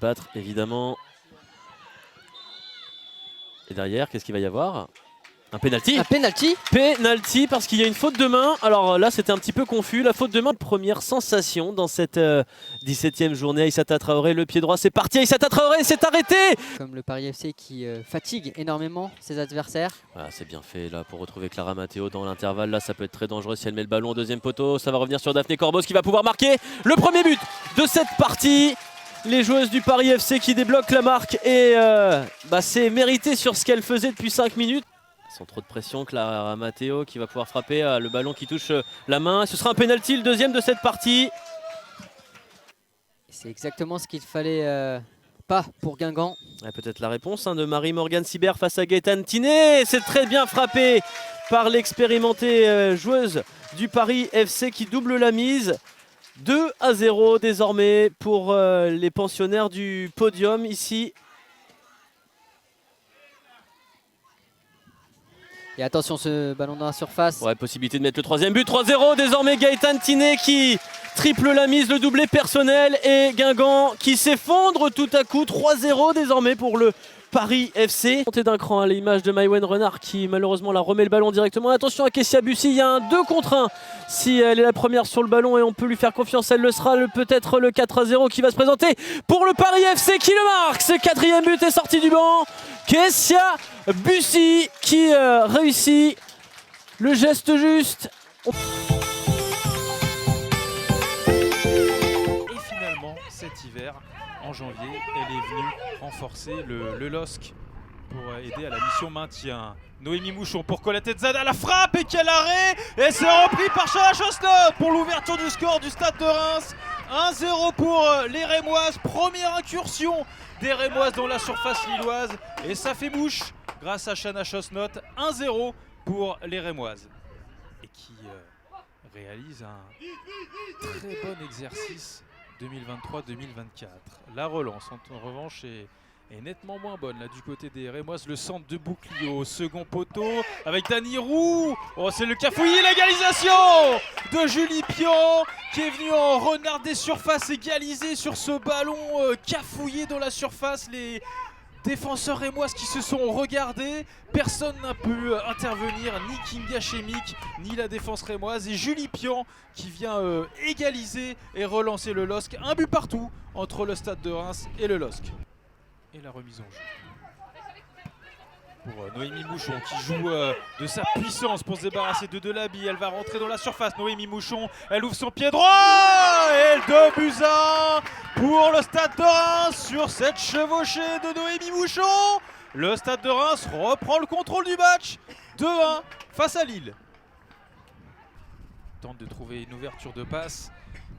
battre évidemment. Et derrière, qu'est-ce qu'il va y avoir? Un penalty. Un penalty. Penalty parce qu'il y a une faute de main. Alors là, c'était un petit peu confus. La faute de main, première sensation dans cette 17e journée. Aïssata Traoré, le pied droit, c'est parti. Aïssata Traoré s'est arrêté. Comme le Paris FC qui fatigue énormément ses adversaires. Voilà, c'est bien fait là pour retrouver Clara Matteo dans l'intervalle. Là, ça peut être très dangereux si elle met le ballon au deuxième poteau. Ça va revenir sur Daphné Corbos qui va pouvoir marquer le premier but de cette partie. Les joueuses du Paris FC qui débloquent la marque et c'est mérité sur ce qu'elle faisait depuis 5 minutes. Sans trop de pression, Clara Matteo qui va pouvoir frapper le ballon qui touche la main. Ce sera un penalty, le deuxième de cette partie. C'est exactement ce qu'il fallait pas pour Guingamp. Peut-être la réponse de Marie-Morgane Sibert face à Gaëtane Tiné. C'est très bien frappé par l'expérimentée joueuse du Paris FC qui double la mise. 2-0 désormais pour les pensionnaires du podium ici. Et attention, ce ballon dans la surface. Ouais, possibilité de mettre le troisième but. 3-0 désormais, Gaëtane Tiné qui triple la mise, le doublé personnel. Et Guingamp qui s'effondre tout à coup. 3-0 désormais pour le Paris FC. Montée d'un cran à l'image de Maïwen Renard qui malheureusement la remet le ballon directement. Attention à Kessia Bussy, il y a un 2 contre 1. Si elle est la première sur le ballon et on peut lui faire confiance, elle le sera. Peut-être le 4-0 qui va se présenter pour le Paris FC qui le marque. Ce 4e but est sorti du banc. Kessia Bussy qui réussit le geste juste. Et finalement, cet hiver, en janvier, elle est venue renforcer le LOSC pour aider à la mission maintien. Noémie Mouchon pour Colette Edzada, la frappe et quel arrêt! Et c'est repris par Chana Chosnot pour l'ouverture du score du Stade de Reims. 1-0 pour les Rémoises, première incursion des Rémoises dans la surface lilloise. Et ça fait mouche grâce à Chana Chosnot. 1-0 pour les Rémoises. Et qui réalise un très bon exercice 2023-2024. La relance en revanche est nettement moins bonne là du côté des Rémoises. Le centre de bouclier au second poteau avec Dany Roux. Oh, c'est le cafouillis, l'égalisation de Julie Pion qui est venue en renard des surfaces égaliser sur ce ballon cafouillé dans la surface. Les défenseurs rémoises qui se sont regardés, personne n'a pu intervenir, ni Kinga Chemic, ni la défense rémoise. Et Julie Pion qui vient égaliser et relancer le LOSC. Un but partout entre le Stade de Reims et le LOSC. Et la remise en jeu pour Noémie Mouchon qui joue de sa puissance pour se débarrasser de Delaby. Elle va rentrer dans la surface. Noémie Mouchon, elle ouvre son pied droit et le 2-1 pour le Stade de Reims sur cette chevauchée de Noémie Mouchon. Le Stade de Reims reprend le contrôle du match. 2-1 face à Lille. Tente de trouver une ouverture de passe.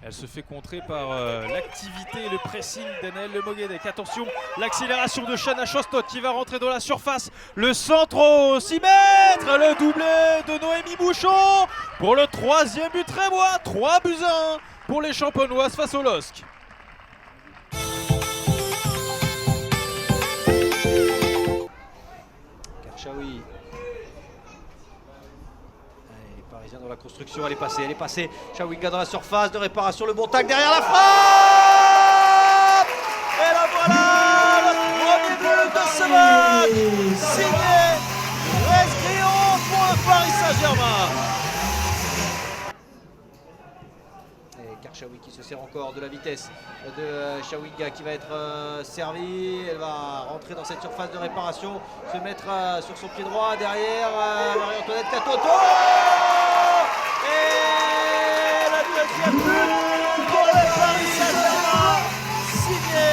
Elle se fait contrer par l'activité et le pressing d'Anaëlle Le Moguedec. Attention, l'accélération de Chana Chosnot qui va rentrer dans la surface. Le centre au 6 mètres, le doublé de Noémie Mouchon pour le 3e but rémois. 3-1 pour les champenoises face au LOSC. Karchaoui. Parisien dans la construction, elle est passée. Chawinga dans la surface de réparation, le bon tac derrière la frappe. Et là voilà, le premier but de ce match, signé Grace Grillon pour le Paris Saint-Germain. Et Karchaoui qui se sert encore de la vitesse de Chawinga qui va être servie. Elle va rentrer dans cette surface de réparation, se mettre sur son pied droit derrière Marie-Antoinette Katoto. Et la deuxième but pour le Paris Saint-Germain, signé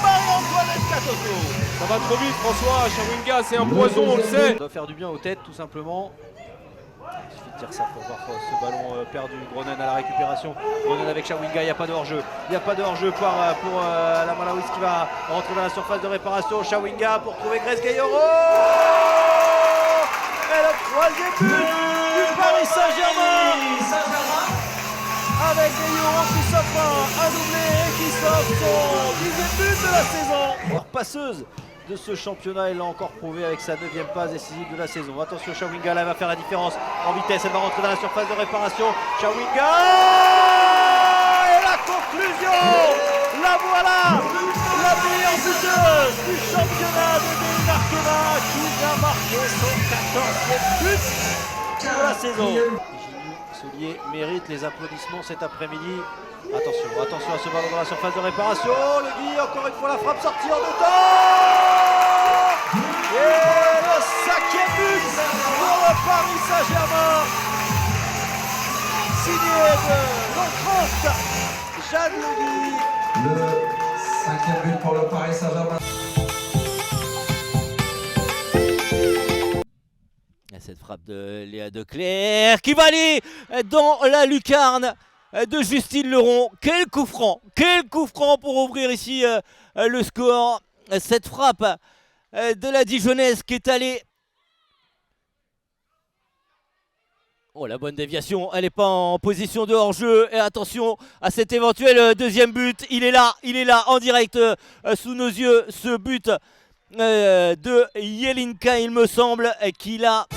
Marie-Antoinette Katoto. Ça va trop vite François, Chawinga c'est un poison, on le sait. Ça doit faire du bien aux têtes tout simplement. Il suffit de dire ça pour voir ce ballon perdu. Gronen à la récupération. Gronen avec Chawinga, il n'y a pas de hors-jeu. Il n'y a pas de hors-jeu pour la Malawis qui va rentrer dans la surface de réparation. Chawinga pour trouver Grace Gayoro. Et le 3e but du Paris Saint-Germain avec Gayoro qui s'offre un doublé et qui s'offre son 10e but de la saison. Passeuse de ce championnat, elle l'a encore prouvé avec sa 9e passe décisive de la saison. Attention, Chawinga, là, elle va faire la différence en vitesse, elle va rentrer dans la surface de réparation. Chawinga et la conclusion, la voilà. meilleure buteuse du championnat de Denis Arkema qui vient marquer son 14e but de la saison. Soulier mérite les applaudissements cet après-midi. Attention, attention à ce ballon dans la surface de réparation. Le Guy, encore une fois la frappe sortie en dedans. Et le 5e but pour le Paris Saint-Germain. Signé de l'entrante Jeanne Le Guy. Le 5e but pour le Paris Saint-Germain. Cette frappe de Léa Declercq qui va aller dans la lucarne de Justine Leron. Quel coup franc pour ouvrir ici le score. Cette frappe de la Dijonnaise qui est allée... Oh, la bonne déviation, elle n'est pas en position de hors-jeu. Et attention à cet éventuel deuxième but. Il est là en direct sous nos yeux. Ce but de Jelinka, il me semble, qu'il a